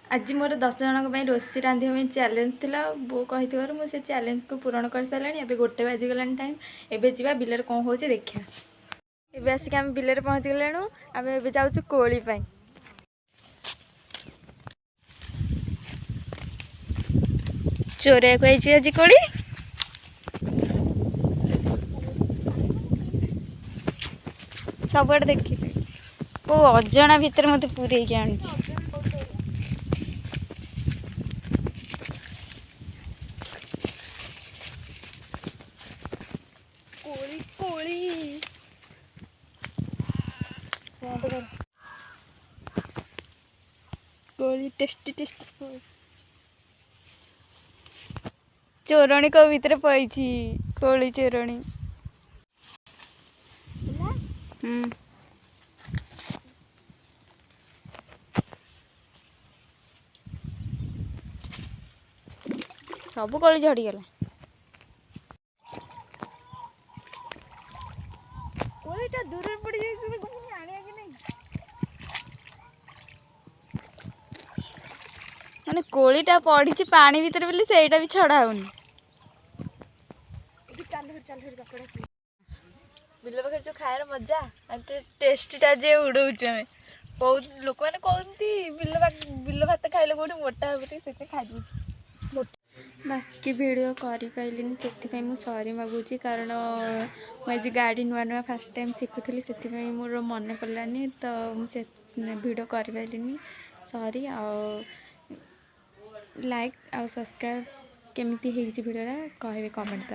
आज मोर 10 जन रोषे रांधिया चैलेंज थिला बो कही मुझे चैलेंज को पूरण कर सारे एबे 1 बाजिगला टाइम एबे जा बिलर कौन हो देखा एबे आसिक आम बिलर पहुँच गलु आम एबे जाऊँ कोली चोरिया को आज कोली सब देखी को अजना भितर मत पूरे आनी कोली कोली कोली टेस्टी टेस्टी चोरणी को भीतर पई कोली चोरणी सब कोली झड़ीगला कोलीटा दूर पड़ जाए माने कोलीटा पड़ी पानी भीतर बोली सेटा भी छड़ा होनी बिल पाखे जो खाएर मजा टेस्टीटा जे उड़ौचे बहुत लोक मैंने कहते बिल भात खाइले कौटे मोटा हे से खाई बाकी वीडियो करें मु सॉरी मागुची कारण मुझे गाड़ी नुआ नुआ फास्ट टाइम शिखुली से मोर मन पड़ानी तो मुझे वीडियो करें सॉरी आ लाइक आ सब्सक्राइब केमी वीडियो कहे कमेंट कर।